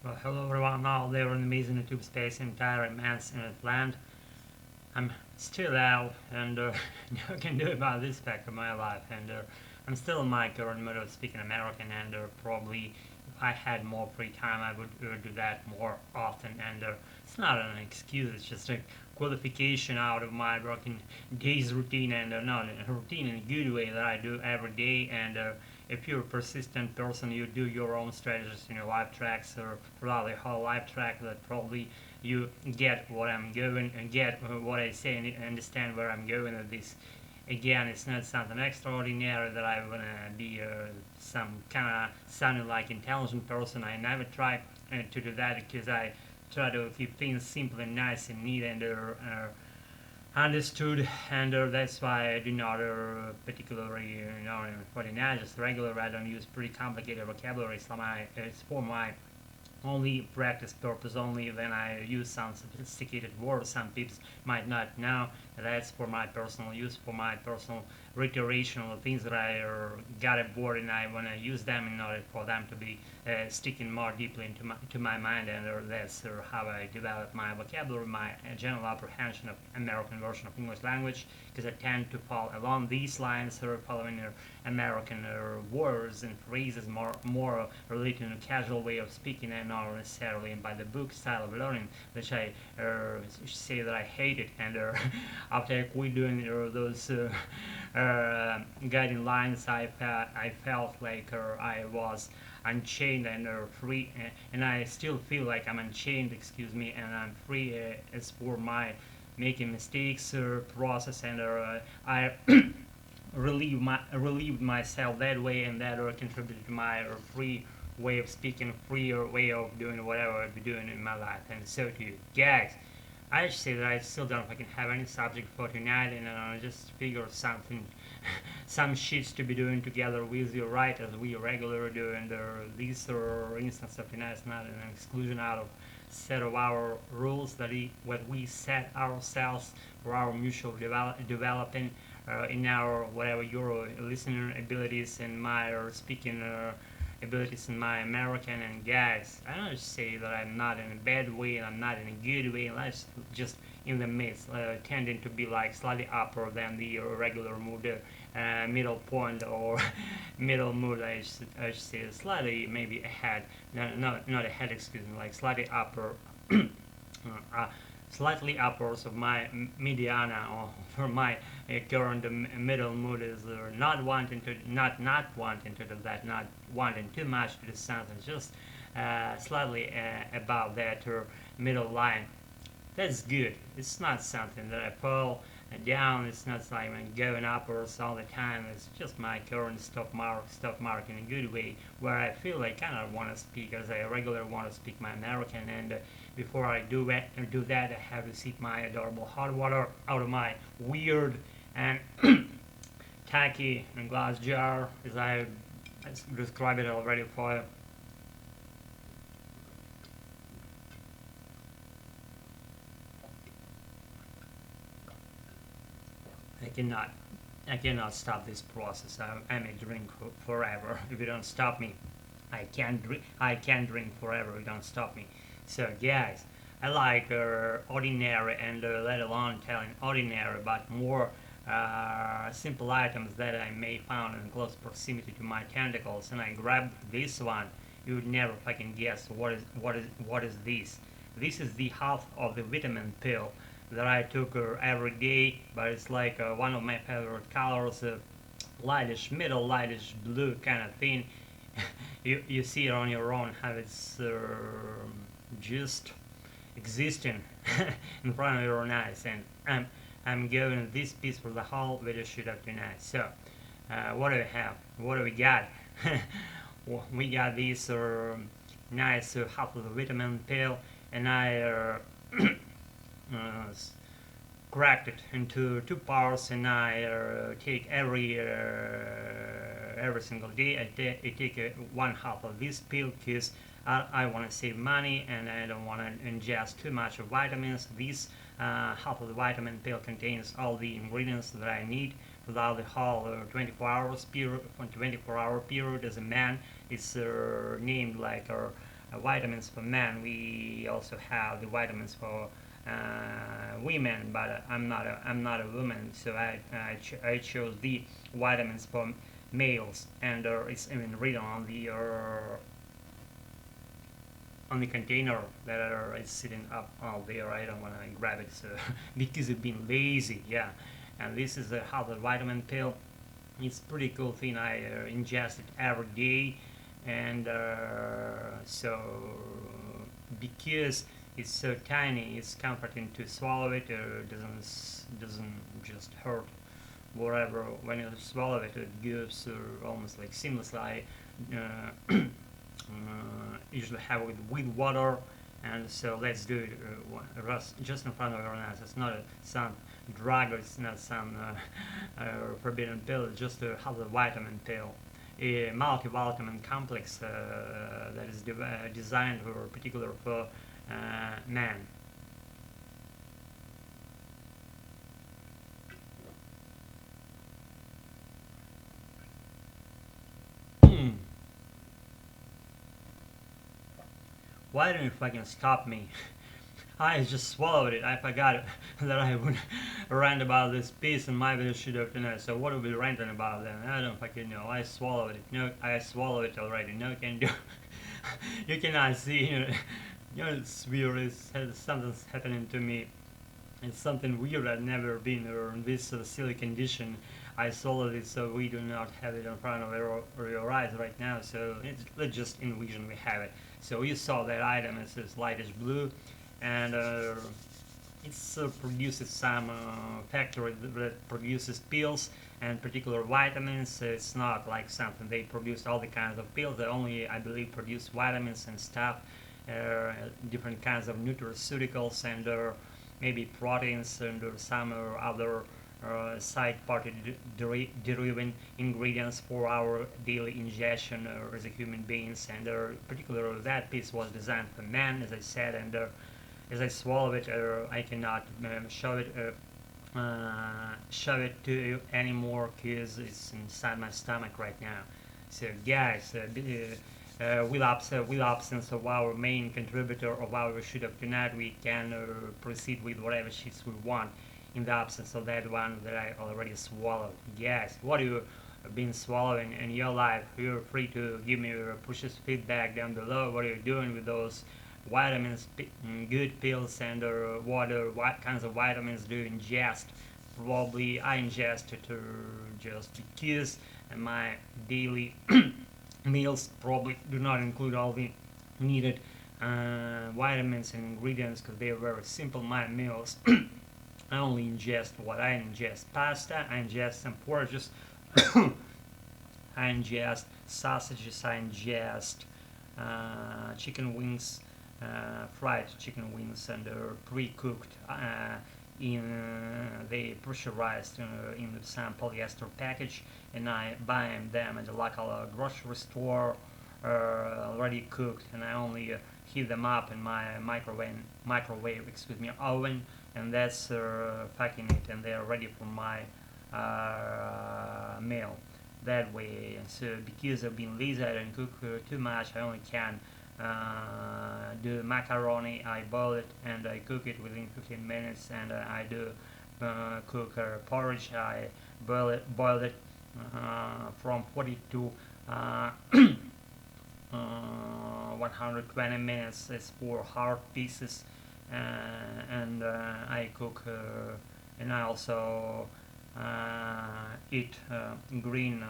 Well, hello everyone out there in the amazing YouTube space, entire immense land. I'm still out and nothing can do about this fact of my life, and I'm still in my current mode of speaking American, and probably if I had more free time I would do that more often, and it's not an excuse, it's just a qualification out of my working day's routine, and not a routine in a good way that I do every day, and if you're a persistent person, you do your own strategies in your life tracks or throughout the whole life track, that probably you get what I'm going and get what I say and understand where I'm going with this. Again, it's not something extraordinary that I want to be some kind of sounding like intelligent person. I never try to do that because I try to keep things simple and nice and neat and understood, and that's why I do not particularly, for the now, just regular. I don't use pretty complicated vocabulary. So it's for my only practice purpose, only when I use some sophisticated words some people might not know. That's for my personal use, for my personal recreational things that I got aboard, and I want to use them in order for them to be sticking more deeply into my mind, and that's how I develop my vocabulary, my general apprehension of American version of English language, because I tend to fall along these lines, following American words and phrases more related to a casual way of speaking, and not necessarily by the book style of learning, which I say that I hate it. And after I quit doing those guiding lines, I felt like I was unchained and free, and I still feel like I'm unchained, excuse me, and I'm free as for my making mistakes process, and I relieved myself that way, and that contributed to my free way of speaking, freer way of doing whatever I'd be doing in my life. And so to you guys, I should say that I still don't fucking have any subject for tonight, and I just figure something, some shits to be doing together with you, right, as we regularly do, and these instance of tonight is not an exclusion out of set of our rules that what we set ourselves for our mutual developing in our whatever your listening abilities and my speaking abilities in my American. And guys, I don't say that I'm not in a bad way and I'm not in a good way, and I'm just in the midst, tending to be like slightly upper than the regular mood, middle point, or middle mood, I should say, slightly maybe ahead, not ahead, excuse me, like slightly upper, slightly upwards of my mediana, or for my current middle mood is not wanting to not wanting to do that, not wanting too much to do something, just slightly above that middle line. That's good. It's not something that I fall down. It's not like I'm going upwards all the time. It's just my current stock market in a good way, where I feel I kind of want to speak as I regularly want to speak my American. And before I do that, I have to seek my adorable hot water out of my weird and tacky glass jar, as I described it already for you. I cannot stop this process. I may drink forever if you don't stop me. I can drink forever if you don't stop me. So guys, I like ordinary, and let alone telling ordinary, but more simple items that I may found in close proximity to my tentacles, and I grabbed this one. You would never fucking guess what is this. This is the half of the vitamin pill that I took every day, but it's like one of my favorite colors, lightish middle, lightish blue kind of thing. You see it on your own how it's just existing in front of your eyes, and I'm giving this piece for the whole video shoot up tonight. So what do we have? What do we got? We got this nice half of the vitamin pill, and I cracked it into two parts, and I take every single day. I take one half of this pill because I want to save money and I don't want to ingest too much of vitamins. This half of the vitamin pill contains all the ingredients that I need throughout the whole 24 hour period. As a man, it's named like vitamins for men. We also have the vitamins for women, but I'm not a woman, so I chose the vitamins for males, and it's even written on the container that is sitting up out there. I don't want to grab it, so because I've been lazy. Yeah, and this is how the vitamin pill. It's pretty cool thing. I ingest it every day, and so because it's so tiny, it's comforting to swallow it. Doesn't just hurt whatever when you swallow it. It gives almost like seamlessly. Usually have it with water, and so let's do it just in front of our eyes. It's not some drug, or it's not some forbidden pill. It's just a vitamin pill, a multivitamin complex that is designed for particular for men. Why don't you fucking stop me? I just swallowed it. I forgot that I would rant about this piece in my video should have tonight. So what are we ranting about then? I don't fucking know. I swallowed it. No, I swallowed it already. No, can do. You cannot see. It's weird. Something's happening to me. It's something weird. I've never been in this silly condition. I swallowed it, so we do not have it in front of your eyes right now. So let's just envision we have it. So you saw that item. It's this lightish blue, and it produces some factory that produces pills and particular vitamins. It's not like something they produce all the kinds of pills. They only, I believe, produce vitamins and stuff, different kinds of nutraceuticals, and maybe proteins and some other side party deriving ingredients for our daily ingestion as a human beings. And particularly that piece was designed for men, as I said, and as I swallow it, I cannot show it to you anymore because it's inside my stomach right now. So guys, with absence of our main contributor of our shoot of tonight, we can proceed with whatever sheets we want in the absence of that one that I already swallowed. Guys, what have you been swallowing in your life? You're free to give me your precious feedback down below. What are you doing with those vitamins, good pills, and what kinds of vitamins do you ingest? Probably I ingest it just because my daily meals probably do not include all the needed vitamins and ingredients because they are very simple. My meals I only ingest what I ingest: pasta, I ingest some porridges, I ingest sausages, I ingest chicken wings, fried chicken wings, and pre-cooked they pressurized in some polyester package, and I buy them at the local grocery store already cooked, and I only heat them up in my microwave oven, and that's packing it, and they're ready for my meal that way. So because I've been lazy, I don't cook too much. I only can do macaroni. I boil it and I cook it within 15 minutes, and I do cook porridge. I boil it from 40 to 120 minutes. It's for hard pieces, and I cook, and I also eat green.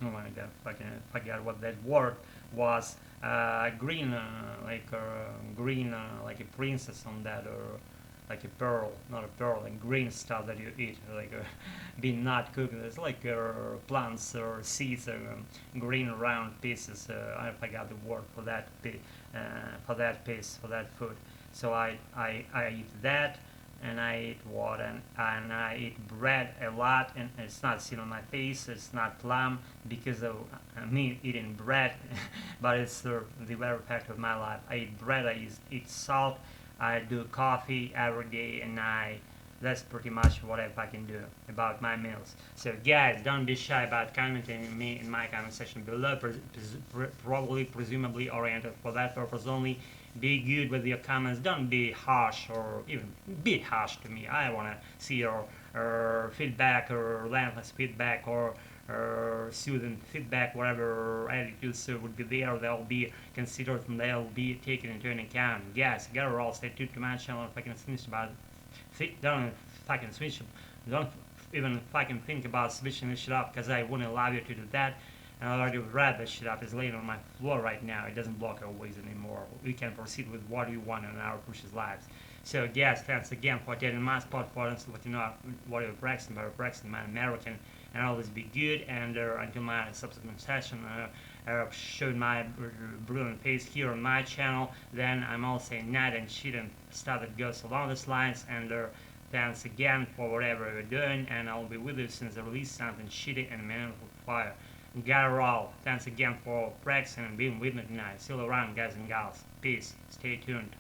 Oh my god, fucking forgot what that word was. Green, green, like a princess on that, or like a pearl, not a pearl, like green stuff that you eat, like being not cooked. It's like plants or seeds, green round pieces. I forgot the word for that piece, for that food. So I eat that, and I eat what, and I eat bread a lot, and it's not seen on my face. It's not plum because of me eating bread, but it's the very fact of my life. I eat bread. I eat salt. I do coffee every day, and I that's pretty much what I fucking do about my meals. So guys, don't be shy about commenting me in my comment section below, probably presumably oriented for that purpose only. Be good with your comments, don't be harsh or even be harsh to me. I want to see your feedback or relentless feedback or soothing feedback, whatever attitudes would be there, they'll be considered and they'll be taken into account. Guys, get all, stay tuned to my channel if I can switch about don't fucking switch, don't even fucking think about switching this shit up, because I wouldn't allow you to do that. And I already read this shit up. It's laying on my floor right now. It doesn't block our ways anymore. We can proceed with what we want in our precious lives. So guys, thanks again for taking my spot for us. Let you know what you're Braxton, but Braxton, my American, and always be good. And until my subsequent session, showing my brilliant face here on my channel, then I'm all saying night and shit and stuff that goes along these lines. And thanks again for whatever you're doing, and I'll be with you since I release something shitty and meaningful fire. Got it all. Thanks again for practicing and being with me tonight. See you around, guys and gals. Peace. Stay tuned.